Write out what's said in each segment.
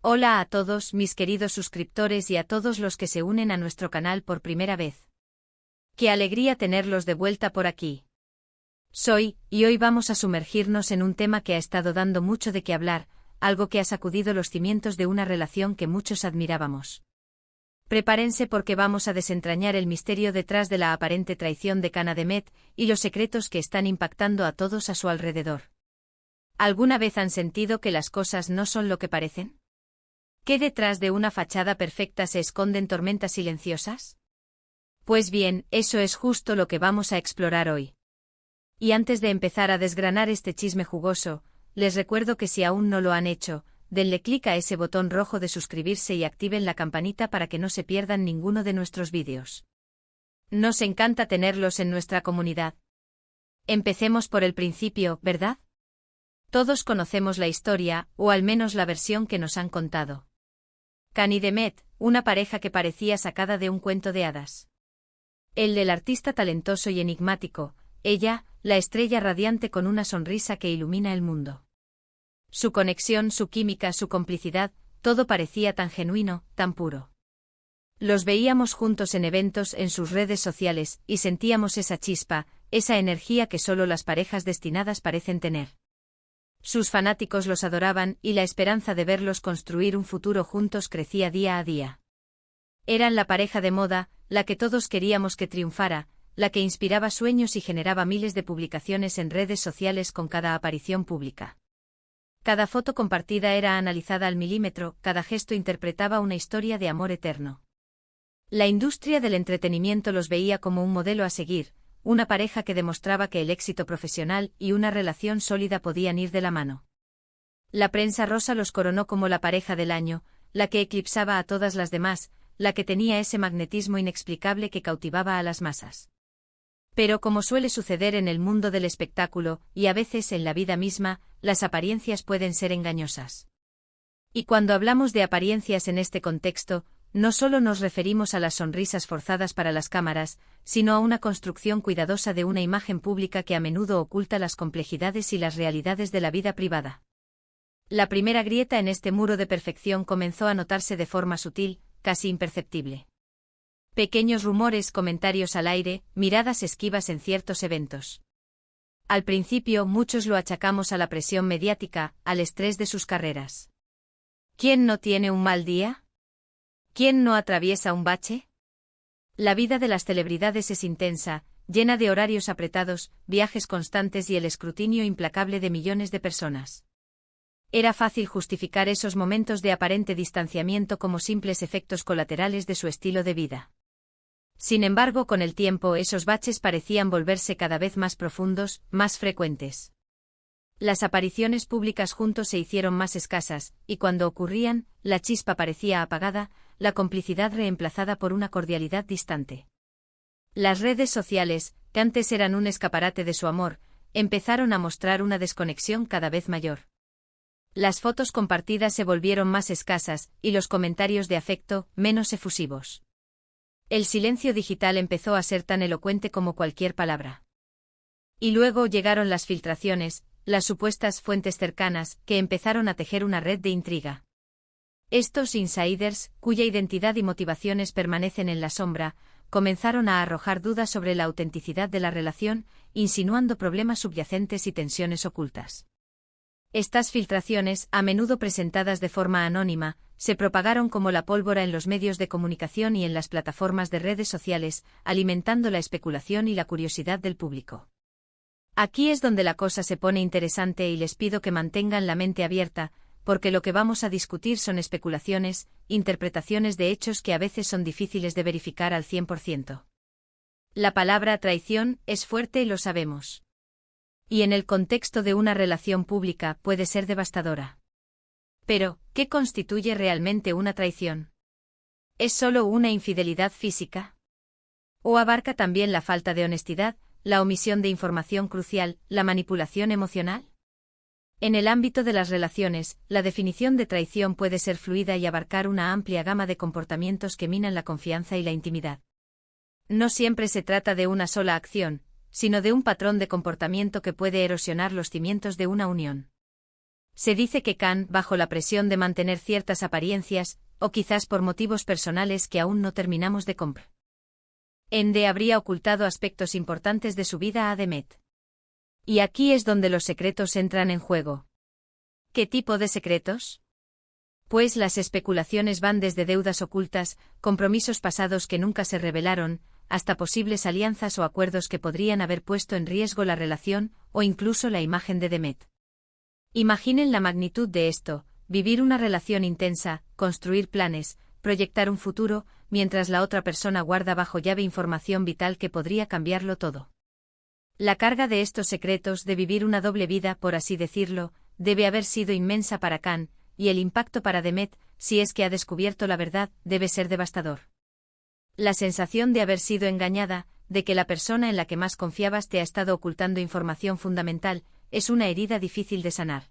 Hola a todos mis queridos suscriptores y a todos los que se unen a nuestro canal por primera vez. ¡Qué alegría tenerlos de vuelta por aquí! Y hoy vamos a sumergirnos en un tema que ha estado dando mucho de qué hablar, algo que ha sacudido los cimientos de una relación que muchos admirábamos. Prepárense porque vamos a desentrañar el misterio detrás de la aparente traición de Cana Demet y los secretos que están impactando a todos a su alrededor. ¿Alguna vez han sentido que las cosas no son lo que parecen? ¿Qué detrás de una fachada perfecta se esconden tormentas silenciosas? Pues bien, eso es justo lo que vamos a explorar hoy. Y antes de empezar a desgranar este chisme jugoso, les recuerdo que si aún no lo han hecho, denle clic a ese botón rojo de suscribirse y activen la campanita para que no se pierdan ninguno de nuestros vídeos. Nos encanta tenerlos en nuestra comunidad. Empecemos por el principio, ¿verdad? Todos conocemos la historia, o al menos la versión que nos han contado. Can y Demet, una pareja que parecía sacada de un cuento de hadas. El del artista talentoso y enigmático, ella, la estrella radiante con una sonrisa que ilumina el mundo. Su conexión, su química, su complicidad, todo parecía tan genuino, tan puro. Los veíamos juntos en eventos, en sus redes sociales, y sentíamos esa chispa, esa energía que solo las parejas destinadas parecen tener. Sus fanáticos los adoraban y la esperanza de verlos construir un futuro juntos crecía día a día. Eran la pareja de moda, la que todos queríamos que triunfara, la que inspiraba sueños y generaba miles de publicaciones en redes sociales con cada aparición pública. Cada foto compartida era analizada al milímetro, cada gesto interpretaba una historia de amor eterno. La industria del entretenimiento los veía como un modelo a seguir, una pareja que demostraba que el éxito profesional y una relación sólida podían ir de la mano. La prensa rosa los coronó como la pareja del año, la que eclipsaba a todas las demás, la que tenía ese magnetismo inexplicable que cautivaba a las masas. Pero como suele suceder en el mundo del espectáculo, y a veces en la vida misma, las apariencias pueden ser engañosas. Y cuando hablamos de apariencias en este contexto, no solo nos referimos a las sonrisas forzadas para las cámaras, sino a una construcción cuidadosa de una imagen pública que a menudo oculta las complejidades y las realidades de la vida privada. La primera grieta en este muro de perfección comenzó a notarse de forma sutil, casi imperceptible. Pequeños rumores, comentarios al aire, miradas esquivas en ciertos eventos. Al principio muchos lo achacamos a la presión mediática, al estrés de sus carreras. ¿Quién no tiene un mal día? ¿Quién no atraviesa un bache? La vida de las celebridades es intensa, llena de horarios apretados, viajes constantes y el escrutinio implacable de millones de personas. Era fácil justificar esos momentos de aparente distanciamiento como simples efectos colaterales de su estilo de vida. Sin embargo, con el tiempo esos baches parecían volverse cada vez más profundos, más frecuentes. Las apariciones públicas juntos se hicieron más escasas, y cuando ocurrían, la chispa parecía apagada, la complicidad reemplazada por una cordialidad distante. Las redes sociales, que antes eran un escaparate de su amor, empezaron a mostrar una desconexión cada vez mayor. Las fotos compartidas se volvieron más escasas, y los comentarios de afecto, menos efusivos. El silencio digital empezó a ser tan elocuente como cualquier palabra. Y luego llegaron las filtraciones, las supuestas fuentes cercanas, que empezaron a tejer una red de intriga. Estos insiders, cuya identidad y motivaciones permanecen en la sombra, comenzaron a arrojar dudas sobre la autenticidad de la relación, insinuando problemas subyacentes y tensiones ocultas. Estas filtraciones, a menudo presentadas de forma anónima, se propagaron como la pólvora en los medios de comunicación y en las plataformas de redes sociales, alimentando la especulación y la curiosidad del público. Aquí es donde la cosa se pone interesante y les pido que mantengan la mente abierta, porque lo que vamos a discutir son especulaciones, interpretaciones de hechos que a veces son difíciles de verificar al 100%. La palabra traición es fuerte y lo sabemos. Y en el contexto de una relación pública puede ser devastadora. Pero, ¿qué constituye realmente una traición? ¿Es solo una infidelidad física? ¿O abarca también la falta de honestidad, la omisión de información crucial, la manipulación emocional? En el ámbito de las relaciones, la definición de traición puede ser fluida y abarcar una amplia gama de comportamientos que minan la confianza y la intimidad. No siempre se trata de una sola acción, sino de un patrón de comportamiento que puede erosionar los cimientos de una unión. Se dice que Khan, bajo la presión de mantener ciertas apariencias, o quizás por motivos personales que aún no terminamos de comprender, habría ocultado aspectos importantes de su vida a Demet. Y aquí es donde los secretos entran en juego. ¿Qué tipo de secretos? Pues las especulaciones van desde deudas ocultas, compromisos pasados que nunca se revelaron, hasta posibles alianzas o acuerdos que podrían haber puesto en riesgo la relación, o incluso la imagen de Demet. Imaginen la magnitud de esto: vivir una relación intensa, construir planes, proyectar un futuro, mientras la otra persona guarda bajo llave información vital que podría cambiarlo todo. La carga de estos secretos, de vivir una doble vida, por así decirlo, debe haber sido inmensa para Khan, y el impacto para Demet, si es que ha descubierto la verdad, debe ser devastador. La sensación de haber sido engañada, de que la persona en la que más confiabas te ha estado ocultando información fundamental, es una herida difícil de sanar.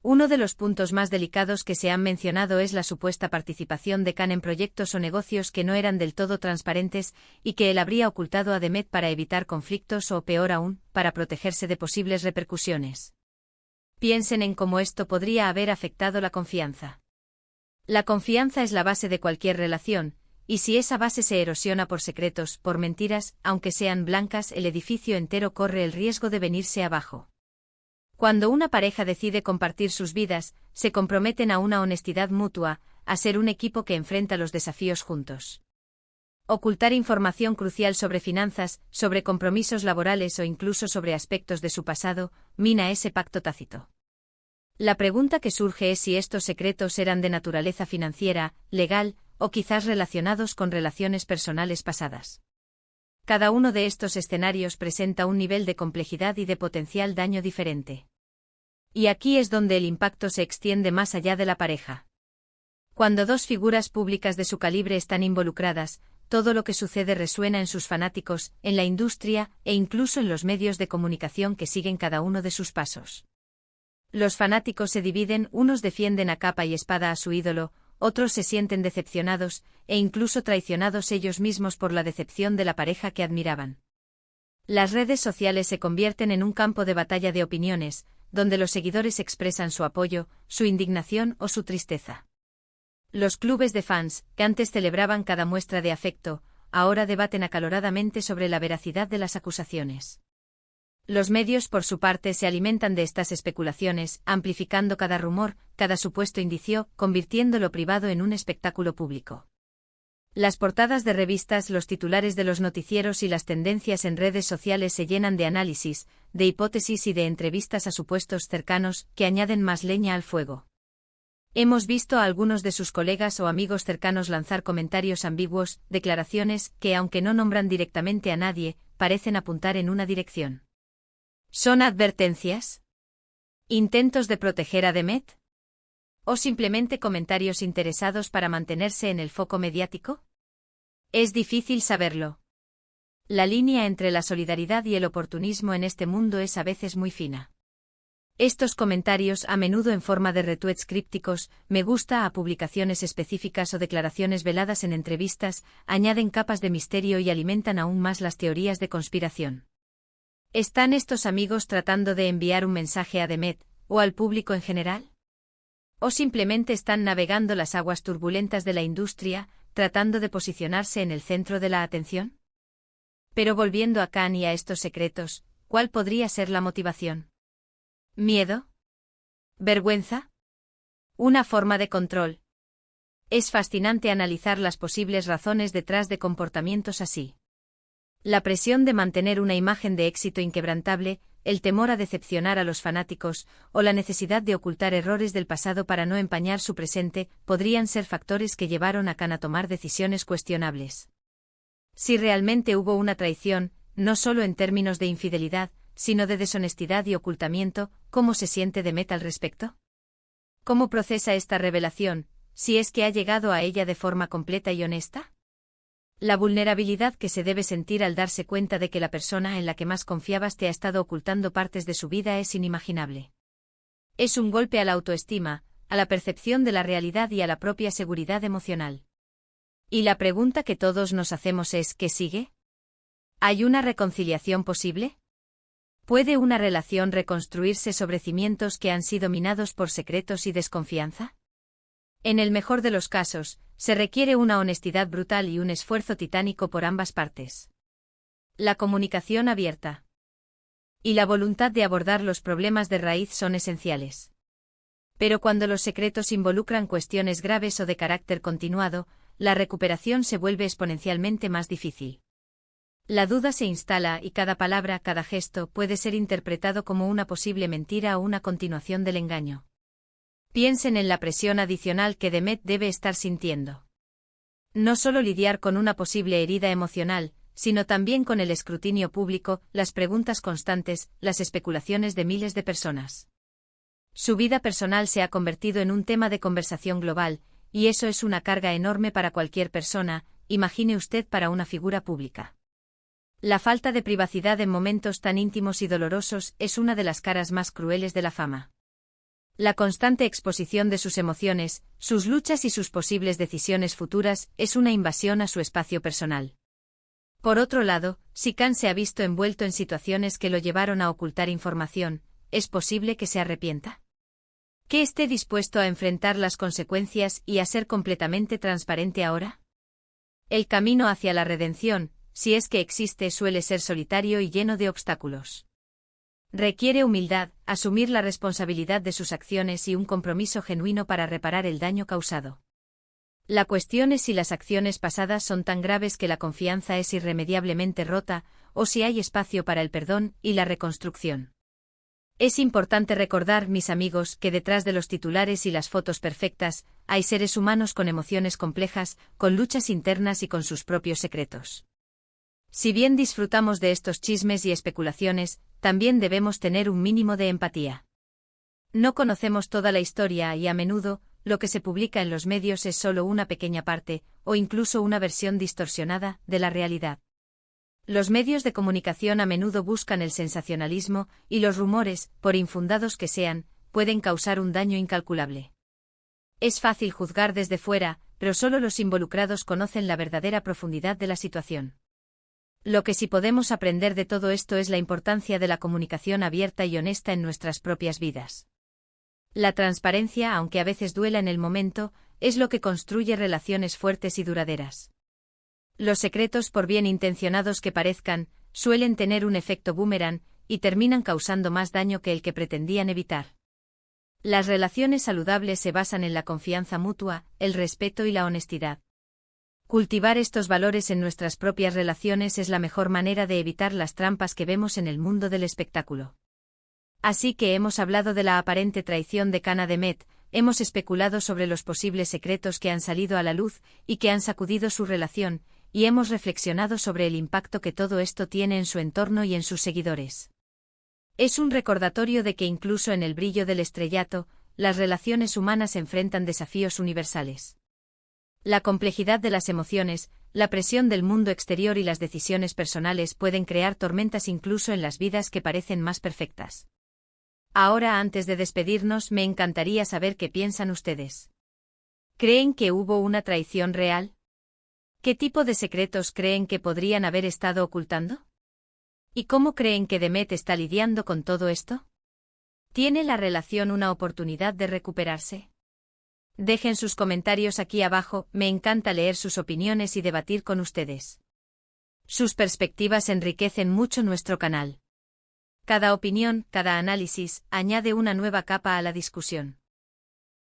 Uno de los puntos más delicados que se han mencionado es la supuesta participación de Khan en proyectos o negocios que no eran del todo transparentes y que él habría ocultado a Demet para evitar conflictos o, peor aún, para protegerse de posibles repercusiones. Piensen en cómo esto podría haber afectado la confianza. La confianza es la base de cualquier relación, y si esa base se erosiona por secretos, por mentiras, aunque sean blancas, el edificio entero corre el riesgo de venirse abajo. Cuando una pareja decide compartir sus vidas, se comprometen a una honestidad mutua, a ser un equipo que enfrenta los desafíos juntos. Ocultar información crucial sobre finanzas, sobre compromisos laborales o incluso sobre aspectos de su pasado, mina ese pacto tácito. La pregunta que surge es si estos secretos eran de naturaleza financiera, legal, o quizás relacionados con relaciones personales pasadas. Cada uno de estos escenarios presenta un nivel de complejidad y de potencial daño diferente. Y aquí es donde el impacto se extiende más allá de la pareja. Cuando dos figuras públicas de su calibre están involucradas, todo lo que sucede resuena en sus fanáticos, en la industria, e incluso en los medios de comunicación que siguen cada uno de sus pasos. Los fanáticos se dividen, unos defienden a capa y espada a su ídolo, otros se sienten decepcionados, e incluso traicionados ellos mismos por la decepción de la pareja que admiraban. Las redes sociales se convierten en un campo de batalla de opiniones, donde los seguidores expresan su apoyo, su indignación o su tristeza. Los clubes de fans, que antes celebraban cada muestra de afecto, ahora debaten acaloradamente sobre la veracidad de las acusaciones. Los medios, por su parte, se alimentan de estas especulaciones, amplificando cada rumor, cada supuesto indicio, convirtiendo lo privado en un espectáculo público. Las portadas de revistas, los titulares de los noticieros y las tendencias en redes sociales se llenan de análisis, de hipótesis y de entrevistas a supuestos cercanos, que añaden más leña al fuego. Hemos visto a algunos de sus colegas o amigos cercanos lanzar comentarios ambiguos, declaraciones que, aunque no nombran directamente a nadie, parecen apuntar en una dirección. ¿Son advertencias? ¿Intentos de proteger a Demet? ¿O simplemente comentarios interesados para mantenerse en el foco mediático? Es difícil saberlo. La línea entre la solidaridad y el oportunismo en este mundo es a veces muy fina. Estos comentarios, a menudo en forma de retweets crípticos, me gusta a publicaciones específicas o declaraciones veladas en entrevistas, añaden capas de misterio y alimentan aún más las teorías de conspiración. ¿Están estos amigos tratando de enviar un mensaje a Demet, o al público en general? ¿O simplemente están navegando las aguas turbulentas de la industria, tratando de posicionarse en el centro de la atención? Pero volviendo a Khan y a estos secretos, ¿cuál podría ser la motivación? ¿Miedo? ¿Vergüenza? ¿Una forma de control? Es fascinante analizar las posibles razones detrás de comportamientos así. La presión de mantener una imagen de éxito inquebrantable, el temor a decepcionar a los fanáticos, o la necesidad de ocultar errores del pasado para no empañar su presente, podrían ser factores que llevaron a Khan a tomar decisiones cuestionables. Si realmente hubo una traición, no solo en términos de infidelidad, sino de deshonestidad y ocultamiento, ¿cómo se siente Demet al respecto? ¿Cómo procesa esta revelación, si es que ha llegado a ella de forma completa y honesta? La vulnerabilidad que se debe sentir al darse cuenta de que la persona en la que más confiabas te ha estado ocultando partes de su vida es inimaginable. Es un golpe a la autoestima, a la percepción de la realidad y a la propia seguridad emocional. Y la pregunta que todos nos hacemos es: ¿qué sigue? ¿Hay una reconciliación posible? ¿Puede una relación reconstruirse sobre cimientos que han sido minados por secretos y desconfianza? En el mejor de los casos, se requiere una honestidad brutal y un esfuerzo titánico por ambas partes. La comunicación abierta y la voluntad de abordar los problemas de raíz son esenciales. Pero cuando los secretos involucran cuestiones graves o de carácter continuado, la recuperación se vuelve exponencialmente más difícil. La duda se instala y cada palabra, cada gesto puede ser interpretado como una posible mentira o una continuación del engaño. Piensen en la presión adicional que Demet debe estar sintiendo. No solo lidiar con una posible herida emocional, sino también con el escrutinio público, las preguntas constantes, las especulaciones de miles de personas. Su vida personal se ha convertido en un tema de conversación global, y eso es una carga enorme para cualquier persona, imagine usted para una figura pública. La falta de privacidad en momentos tan íntimos y dolorosos es una de las caras más crueles de la fama. La constante exposición de sus emociones, sus luchas y sus posibles decisiones futuras es una invasión a su espacio personal. Por otro lado, si Khan se ha visto envuelto en situaciones que lo llevaron a ocultar información, ¿es posible que se arrepienta? ¿Que esté dispuesto a enfrentar las consecuencias y a ser completamente transparente ahora? El camino hacia la redención, si es que existe, suele ser solitario y lleno de obstáculos. Requiere humildad, asumir la responsabilidad de sus acciones y un compromiso genuino para reparar el daño causado. La cuestión es si las acciones pasadas son tan graves que la confianza es irremediablemente rota, o si hay espacio para el perdón y la reconstrucción. Es importante recordar, mis amigos, que detrás de los titulares y las fotos perfectas, hay seres humanos con emociones complejas, con luchas internas y con sus propios secretos. Si bien disfrutamos de estos chismes y especulaciones, también debemos tener un mínimo de empatía. No conocemos toda la historia y a menudo, lo que se publica en los medios es solo una pequeña parte, o incluso una versión distorsionada, de la realidad. Los medios de comunicación a menudo buscan el sensacionalismo, y los rumores, por infundados que sean, pueden causar un daño incalculable. Es fácil juzgar desde fuera, pero solo los involucrados conocen la verdadera profundidad de la situación. Lo que sí podemos aprender de todo esto es la importancia de la comunicación abierta y honesta en nuestras propias vidas. La transparencia, aunque a veces duela en el momento, es lo que construye relaciones fuertes y duraderas. Los secretos, por bien intencionados que parezcan, suelen tener un efecto boomerang, y terminan causando más daño que el que pretendían evitar. Las relaciones saludables se basan en la confianza mutua, el respeto y la honestidad. Cultivar estos valores en nuestras propias relaciones es la mejor manera de evitar las trampas que vemos en el mundo del espectáculo. Así que hemos hablado de la aparente traición de Khan a Demet, hemos especulado sobre los posibles secretos que han salido a la luz y que han sacudido su relación, y hemos reflexionado sobre el impacto que todo esto tiene en su entorno y en sus seguidores. Es un recordatorio de que incluso en el brillo del estrellato, las relaciones humanas enfrentan desafíos universales. La complejidad de las emociones, la presión del mundo exterior y las decisiones personales pueden crear tormentas incluso en las vidas que parecen más perfectas. Ahora, antes de despedirnos, me encantaría saber qué piensan ustedes. ¿Creen que hubo una traición real? ¿Qué tipo de secretos creen que podrían haber estado ocultando? ¿Y cómo creen que Demet está lidiando con todo esto? ¿Tiene la relación una oportunidad de recuperarse? Dejen sus comentarios aquí abajo, me encanta leer sus opiniones y debatir con ustedes. Sus perspectivas enriquecen mucho nuestro canal. Cada opinión, cada análisis, añade una nueva capa a la discusión.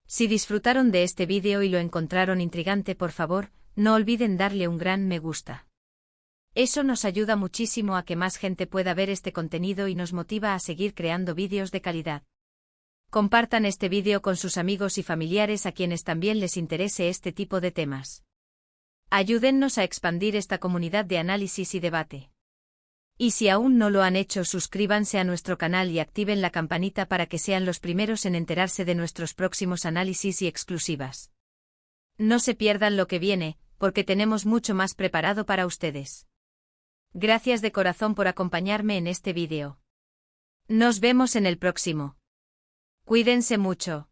Si disfrutaron de este vídeo y lo encontraron intrigante, por favor, no olviden darle un gran me gusta. Eso nos ayuda muchísimo a que más gente pueda ver este contenido y nos motiva a seguir creando vídeos de calidad. Compartan este vídeo con sus amigos y familiares a quienes también les interese este tipo de temas. Ayúdennos a expandir esta comunidad de análisis y debate. Y si aún no lo han hecho, suscríbanse a nuestro canal y activen la campanita para que sean los primeros en enterarse de nuestros próximos análisis y exclusivas. No se pierdan lo que viene, porque tenemos mucho más preparado para ustedes. Gracias de corazón por acompañarme en este vídeo. Nos vemos en el próximo. Cuídense mucho.